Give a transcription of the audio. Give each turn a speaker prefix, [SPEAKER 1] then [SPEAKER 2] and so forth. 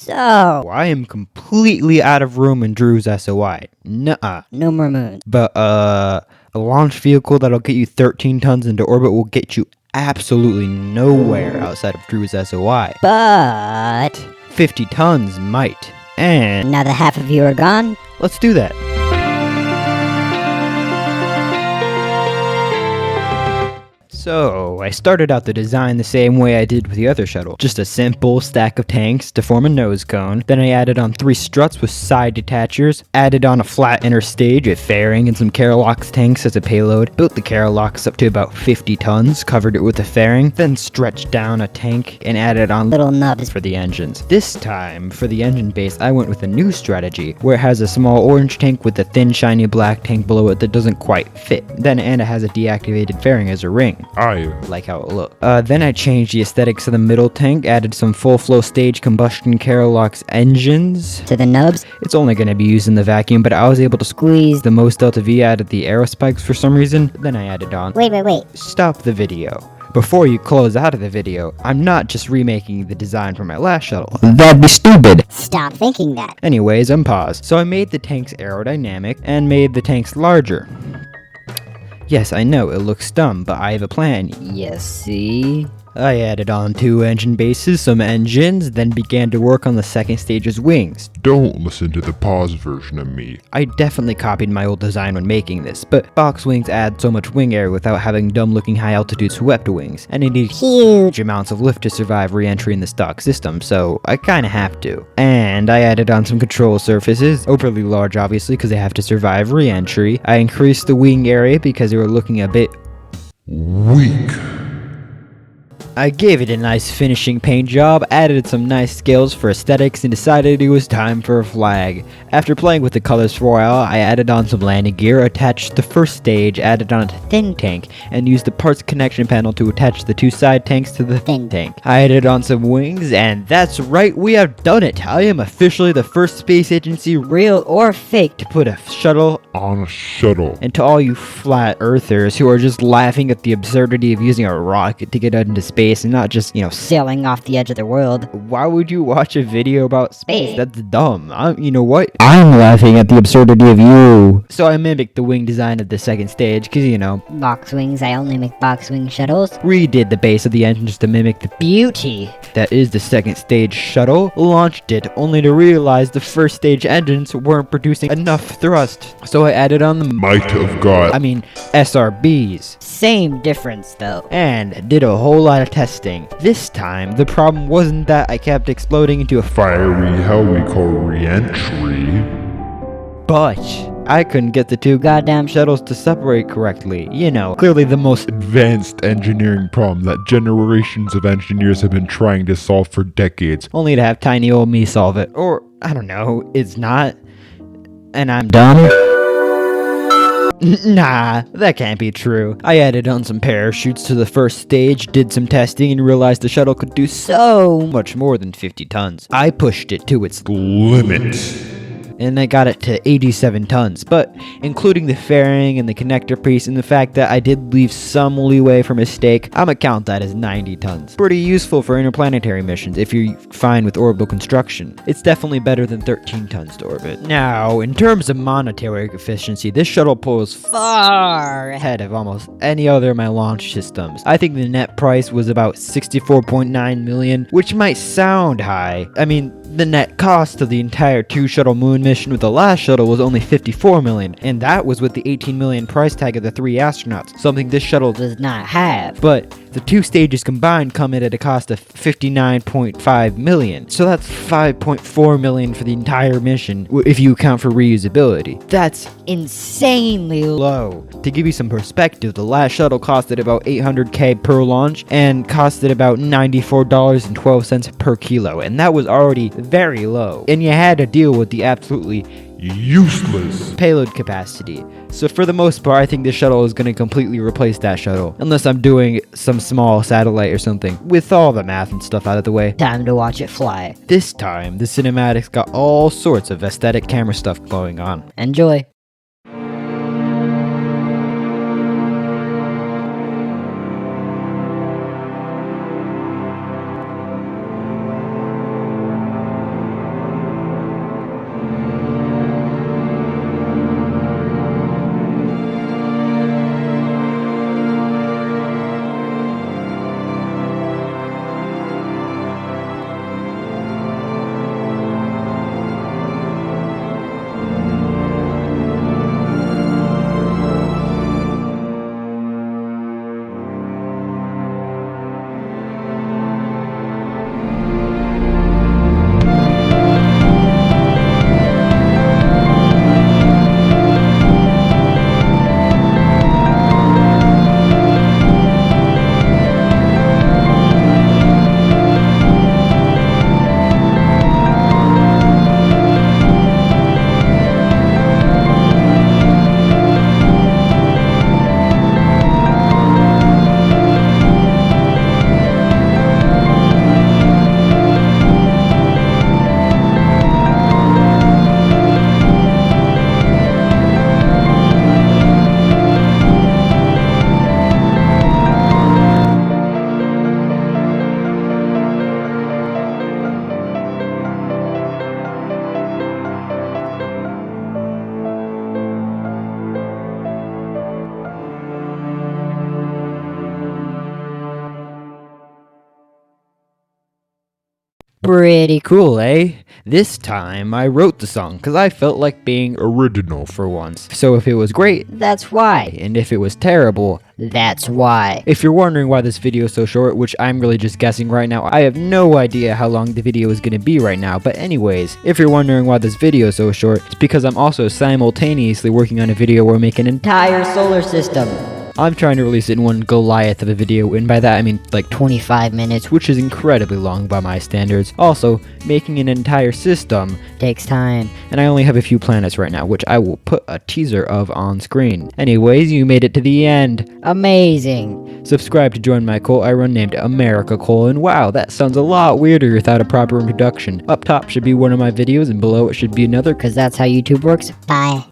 [SPEAKER 1] So,
[SPEAKER 2] I am completely out of room in Drew's SOI. Nuh-uh.
[SPEAKER 1] no more moons.
[SPEAKER 2] But, a launch vehicle that'll get you 13 tons into orbit will get you absolutely nowhere outside of Drew's SOI.
[SPEAKER 1] But
[SPEAKER 2] 50 tons might. And
[SPEAKER 1] now that half of you are gone,
[SPEAKER 2] let's do that. So, I started out the design the same way I did with the other shuttle. Just a simple stack of tanks to form a nose cone. Then I added on 3 struts with side detachers, added on a flat inner stage, a fairing, and some Carolox tanks as a payload. Built the Carolox up to about 50 tons, covered it with a fairing, then stretched down a tank and added on
[SPEAKER 1] little nubs.
[SPEAKER 2] for the engines. This time, for the engine base, I went with a new strategy, where it has a small orange tank with a thin shiny black tank below it that doesn't quite fit. Then it has a deactivated fairing as a ring.
[SPEAKER 3] I
[SPEAKER 2] Like how it looked. Then I changed the aesthetics of the middle tank, added some full flow stage combustion Carolox engines.
[SPEAKER 1] To the nubs,
[SPEAKER 2] It's only going to be used in the vacuum, but I was able to squeeze the most delta V out of the aerospikes for some reason. Then I added on.
[SPEAKER 1] wait.
[SPEAKER 2] Stop the video. Before you close out of the video, I'm not just remaking the design from my last shuttle. That'd be stupid.
[SPEAKER 1] Stop thinking that.
[SPEAKER 2] Anyways, unpause. So I made the tanks aerodynamic and made the tanks larger. Yes, I know, it looks dumb, but I have a plan. Yes, see? I added on 2 engine bases, some engines, then began to work on the second stage's wings.
[SPEAKER 3] don't listen to the pause version of me.
[SPEAKER 2] I definitely copied my old design when making this, but box wings add so much wing area without having dumb-looking high-altitude swept wings, and it needs huge amounts of lift to survive re-entry in the stock system, so I kinda have to. And I added on some control surfaces, overly large obviously because they have to survive re-entry. I increased the wing area because they were looking a bit
[SPEAKER 3] Weak.
[SPEAKER 2] I gave it a nice finishing paint job, added some nice scales for aesthetics, and decided it was time for a flag. After playing with the colors for a while, I added on some landing gear, attached the first stage, added on a thin tank, and used the parts connection panel to attach the 2 side tanks to the thin tank. I added on some wings, and that's right, we have done it! I am officially the first space agency, real or fake, to put a shuttle
[SPEAKER 3] On a shuttle.
[SPEAKER 2] and to all you flat earthers who are just laughing at the absurdity of using a rocket to get out into space and not just,
[SPEAKER 1] Sailing off the edge of the world.
[SPEAKER 2] why would you watch a video about space? That's dumb. You know what? I'm laughing at the absurdity of you. So I mimicked the wing design of the second stage, cause
[SPEAKER 1] Box wings, I only make box wing shuttles.
[SPEAKER 2] redid the base of the engines to mimic the beauty that is the second stage shuttle, launched it, only to realize the first stage engines weren't producing enough thrust. So I added on the
[SPEAKER 3] Might of God.
[SPEAKER 2] SRBs.
[SPEAKER 1] Same difference though.
[SPEAKER 2] And did a whole lot of testing. This time, the problem wasn't that I kept exploding into a
[SPEAKER 3] Fiery helical re-entry.
[SPEAKER 2] but I couldn't get the 2 goddamn shuttles to separate correctly. Clearly the most
[SPEAKER 3] Advanced engineering problem that generations of engineers have been trying to solve for decades.
[SPEAKER 2] only to have tiny old me solve it. Or, I don't know, it's not. And I'm dumb? Nah, that can't be true. I added on some parachutes to the first stage, did some testing, and realized the shuttle could do so much more than 50 tons. I pushed it to its
[SPEAKER 3] Limit.
[SPEAKER 2] and I got it to 87 tons, but including the fairing and the connector piece and the fact that I did leave some leeway for mistake, I'ma count that as 90 tons. Pretty useful for interplanetary missions if you're fine with orbital construction. It's definitely better than 13 tons to orbit. Now, in terms of monetary efficiency, this shuttle pulls far ahead of almost any other of my launch systems. I think the net price was about 64.9 million, which might sound high. I mean, the net cost of the entire 2 shuttle moon mission with the last shuttle was only 54 million, and that was with the 18 million price tag of the 3 astronauts, something this shuttle does not have. But the 2 stages combined come in at a cost of 59.5 million, so that's 5.4 million for the entire mission if you account for reusability. That's insanely low. To give you some perspective, the last shuttle costed about 800k per launch and costed about $94.12 per kilo, and that was already very low. And you had to deal with the absolutely
[SPEAKER 3] Useless.
[SPEAKER 2] payload capacity. So for the most part, I think this shuttle is going to completely replace that shuttle. Unless I'm doing some small satellite or something. With all the math and stuff out of the way.
[SPEAKER 1] Time to watch it fly.
[SPEAKER 2] This time, the cinematics got all sorts of aesthetic camera stuff going on.
[SPEAKER 1] Enjoy. Pretty cool.
[SPEAKER 2] Cool, eh? This time I wrote the song because I felt like being
[SPEAKER 3] Original.
[SPEAKER 2] for once. So if it was great,
[SPEAKER 1] That's why.
[SPEAKER 2] and if it was terrible,
[SPEAKER 1] That's why.
[SPEAKER 2] if you're wondering why this video is so short, which I'm really just guessing right now, I have no idea how long the video is going to be right now. But anyways, if you're wondering why this video is so short, it's because I'm also simultaneously working on a video where I make an
[SPEAKER 1] Entire solar system.
[SPEAKER 2] I'm trying to release it in one Goliath of a video, and by that I mean like
[SPEAKER 1] 25 minutes
[SPEAKER 2] which is incredibly long by my standards. Also, making an entire system,
[SPEAKER 1] takes time.
[SPEAKER 2] and I only have a few planets right now, which I will put a teaser of on screen. Anyways, you made it to the end.
[SPEAKER 1] Amazing.
[SPEAKER 2] Subscribe to join my cult I run named America Cole, and wow, that sounds a lot weirder without a proper introduction. Up top should be one of my videos, and below it should be another.
[SPEAKER 1] Because that's how YouTube works.
[SPEAKER 4] Bye.